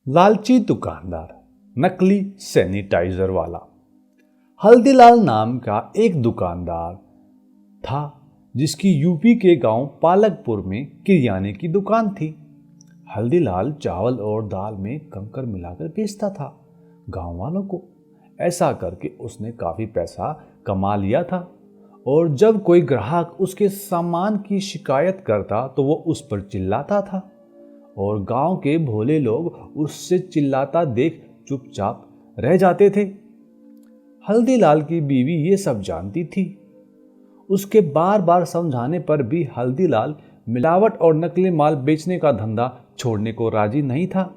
लालची दुकानदार, नकली सैनिटाइजर वाला। हल्दीलाल नाम का एक दुकानदार था जिसकी यूपी के गांव पालकपुर में किराने की दुकान थी। हल्दीलाल चावल और दाल में कंकर मिलाकर बेचता था गांव वालों को। ऐसा करके उसने काफी पैसा कमा लिया था और जब कोई ग्राहक उसके सामान की शिकायत करता तो वो उस पर चिल्लाता था और गांव के भोले लोग उससे चिल्लाता देख चुपचाप रह जाते थे। हल्दीलाल की बीवी ये सब जानती थी। उसके बार बार समझाने पर भी हल्दीलाल मिलावट और नकली माल बेचने का धंधा छोड़ने को राजी नहीं था।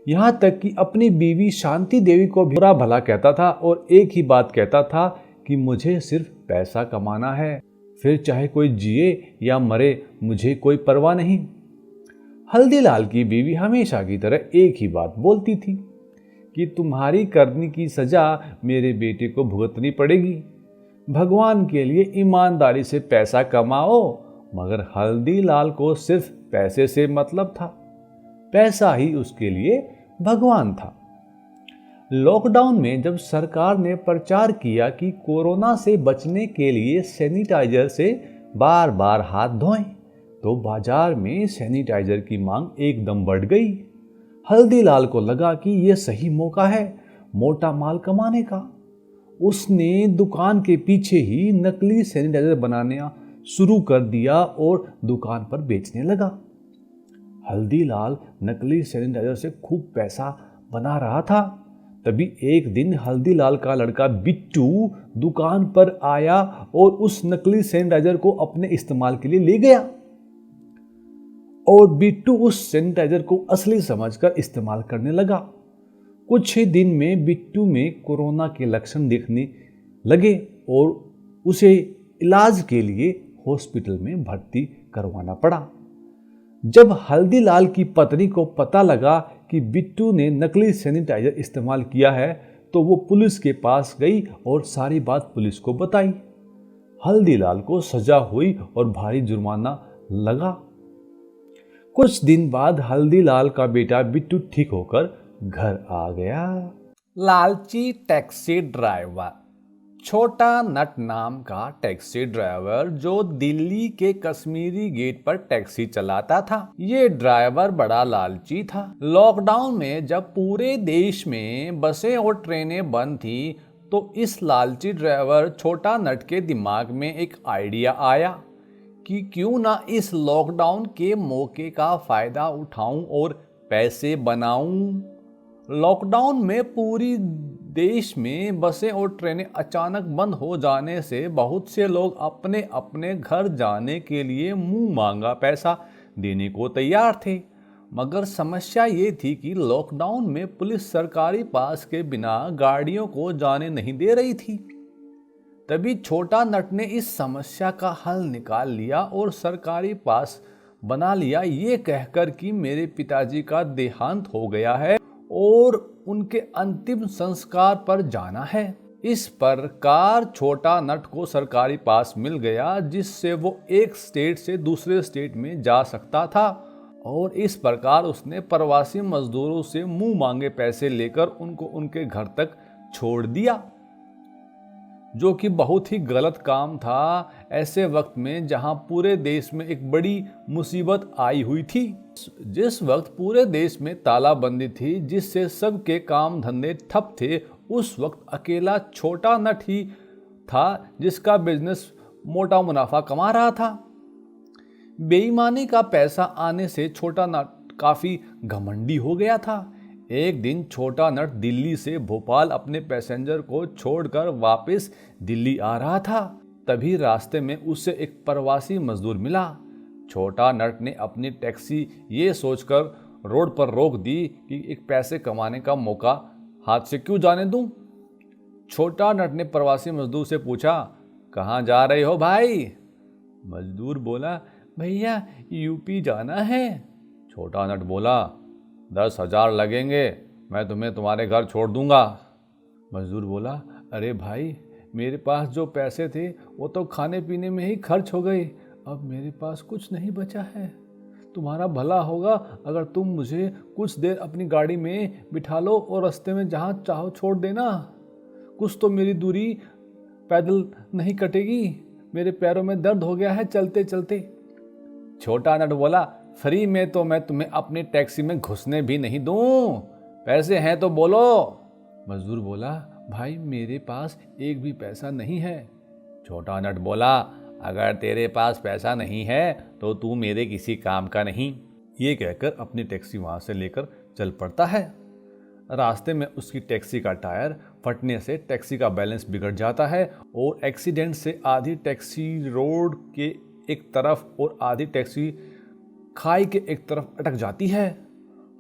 यहां तक कि अपनी बीवी शांति देवी को भी बुरा भला कहता था और एक ही बात कहता था कि मुझे सिर्फ पैसा कमाना है, फिर चाहे कोई जिए या मरे मुझे कोई परवाह नहीं। हल्दीलाल की बीवी हमेशा की तरह एक ही बात बोलती थी कि तुम्हारी करनी की सजा मेरे बेटे को भुगतनी पड़ेगी। भगवान के लिए ईमानदारी से पैसा कमाओ। मगर हल्दीलाल को सिर्फ पैसे से मतलब था। पैसा ही उसके लिए भगवान था। लॉकडाउन में जब सरकार ने प्रचार किया कि कोरोना से बचने के लिए सैनिटाइजर से बार बार हाथ धोएं, तो बाजार में सैनिटाइजर की मांग एकदम बढ़ गई। हल्दीलाल को लगा कि यह सही मौका है मोटा माल कमाने का। उसने दुकान के पीछे ही नकली सैनिटाइजर बनाना शुरू कर दिया और दुकान पर बेचने लगा। हल्दीलाल नकली सैनिटाइजर से खूब पैसा बना रहा था। तभी एक दिन हल्दीलाल का लड़का बिट्टू दुकान पर आया और उस नकली सैनिटाइजर को अपने इस्तेमाल के लिए ले गया। और बिट्टू उस सैनिटाइजर को असली समझकर इस्तेमाल करने लगा। कुछ ही दिन में बिट्टू में कोरोना के लक्षण दिखने लगे और उसे इलाज के लिए हॉस्पिटल में भर्ती करवाना पड़ा। जब हल्दीलाल की पत्नी को पता लगा कि बिट्टू ने नकली सैनिटाइजर इस्तेमाल किया है तो वो पुलिस के पास गई और सारी बात पुलिस को बताई। हल्दीलाल को सजा हुई और भारी जुर्माना लगा। कुछ दिन बाद हल्दीलाल का बेटा बिट्टू ठीक होकर घर आ गया। लालची टैक्सी ड्राइवर। छोटा नट नाम का टैक्सी ड्राइवर जो दिल्ली के कश्मीरी गेट पर टैक्सी चलाता था। ये ड्राइवर बड़ा लालची था। लॉकडाउन में जब पूरे देश में बसें और ट्रेनें बंद थी तो इस लालची ड्राइवर छोटा नट के दिमाग में एक आइडिया आया कि क्यों ना इस लॉकडाउन के मौके का फायदा उठाऊं और पैसे बनाऊं। लॉकडाउन में पूरी देश में बसें और ट्रेनें अचानक बंद हो जाने से बहुत से लोग अपने अपने घर जाने के लिए मुंह मांगा पैसा देने को तैयार थे। मगर समस्या ये थी कि लॉकडाउन में पुलिस सरकारी पास के बिना गाड़ियों को जाने नहीं दे रही थी। तभी छोटा नट ने इस समस्या का हल निकाल लिया और सरकारी पास बना लिया, ये कहकर कि मेरे पिताजी का देहांत हो गया है और उनके अंतिम संस्कार पर जाना है। इस प्रकार छोटा नट को सरकारी पास मिल गया जिससे वो एक स्टेट से दूसरे स्टेट में जा सकता था और इस प्रकार उसने प्रवासी मजदूरों से मुंह मांगे पैसे लेकर उनको उनके घर तक छोड़ दिया, जो कि बहुत ही गलत काम था ऐसे वक्त में जहां पूरे देश में एक बड़ी मुसीबत आई हुई थी। जिस वक्त पूरे देश में तालाबंदी थी जिससे सबके काम धंधे ठप थे, उस वक्त अकेला छोटा नट ही था जिसका बिजनेस मोटा मुनाफा कमा रहा था। बेईमानी का पैसा आने से छोटा नट काफी घमंडी हो गया था। एक दिन छोटा नट दिल्ली से भोपाल अपने पैसेंजर को छोड़कर वापस दिल्ली आ रहा था। तभी रास्ते में उसे एक प्रवासी मजदूर मिला। छोटा नट ने अपनी टैक्सी ये सोचकर रोड पर रोक दी कि एक पैसे कमाने का मौका हाथ से क्यों जाने दूं। छोटा नट ने प्रवासी मजदूर से पूछा, कहाँ जा रहे हो भाई? मजदूर बोला, भैया यूपी जाना है। छोटा नट बोला, 10,000 लगेंगे, मैं तुम्हें तुम्हारे घर छोड़ दूंगा। मजदूर बोला, अरे भाई मेरे पास जो पैसे थे वो तो खाने पीने में ही खर्च हो गए, अब मेरे पास कुछ नहीं बचा है। तुम्हारा भला होगा अगर तुम मुझे कुछ देर अपनी गाड़ी में बिठा लो और रास्ते में जहाँ चाहो छोड़ देना। कुछ तो मेरी दूरी पैदल नहीं कटेगी, मेरे पैरों में दर्द हो गया है चलते चलते। छोटा नट बोला, फ्री में तो मैं तुम्हें अपनी टैक्सी में घुसने भी नहीं दूं, पैसे हैं तो बोलो। मजदूर बोला, भाई मेरे पास एक भी पैसा नहीं है। छोटा नट बोला, अगर तेरे पास पैसा नहीं है तो तू मेरे किसी काम का नहीं। ये कहकर अपनी टैक्सी वहां से लेकर चल पड़ता है। रास्ते में उसकी टैक्सी का टायर फटने से टैक्सी का बैलेंस बिगड़ जाता है और एक्सीडेंट से आधी टैक्सी रोड के एक तरफ और आधी टैक्सी खाई के एक तरफ अटक जाती है।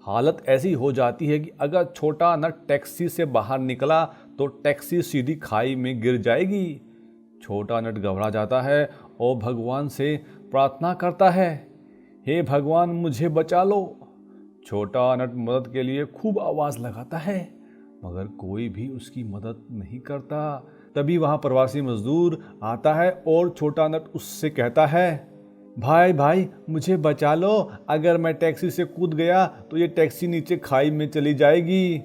हालत ऐसी हो जाती है कि अगर छोटा नट टैक्सी से बाहर निकला तो टैक्सी सीधी खाई में गिर जाएगी। छोटा नट घबरा जाता है और भगवान से प्रार्थना करता है, हे भगवान मुझे बचा लो। छोटा नट मदद के लिए खूब आवाज़ लगाता है मगर कोई भी उसकी मदद नहीं करता। तभी वहाँ प्रवासी मजदूर आता है और छोटा नट उससे कहता है, भाई भाई मुझे बचा लो, अगर मैं टैक्सी से कूद गया तो ये टैक्सी नीचे खाई में चली जाएगी।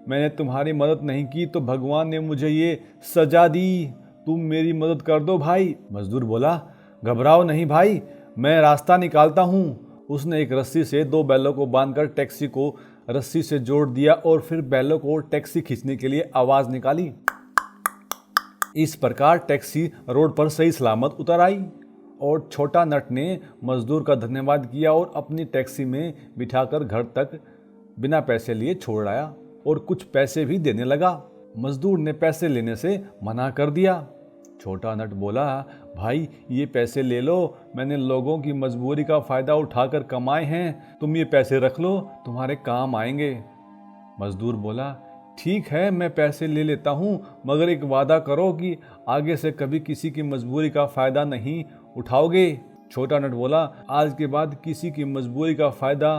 मैंने तुम्हारी मदद नहीं की तो भगवान ने मुझे ये सजा दी, तुम मेरी मदद कर दो भाई। मजदूर बोला, घबराओ नहीं भाई, मैं रास्ता निकालता हूँ। उसने एक रस्सी से 2 बैलों को बांधकर टैक्सी को रस्सी से जोड़ दिया और फिर बैलों को टैक्सी खींचने के लिए आवाज़ निकाली। इस प्रकार टैक्सी रोड पर सही सलामत उतर आई और छोटा नट ने मजदूर का धन्यवाद किया और अपनी टैक्सी में बिठाकर घर तक बिना पैसे लिए छोड़ आया और कुछ पैसे भी देने लगा। मजदूर ने पैसे लेने से मना कर दिया। छोटा नट बोला, भाई ये पैसे ले लो, मैंने लोगों की मजबूरी का फ़ायदा उठाकर कमाए हैं, तुम ये पैसे रख लो, तुम्हारे काम आएंगे। मजदूर बोला, ठीक है मैं पैसे ले लेता हूँ मगर एक वादा करो कि आगे से कभी किसी की मजबूरी का फ़ायदा नहीं उठाओगे। छोटा नट बोला, आज के बाद किसी की मजबूरी का फ़ायदा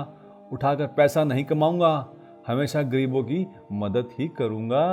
उठाकर पैसा नहीं कमाऊंगा, हमेशा गरीबों की मदद ही करूंगा।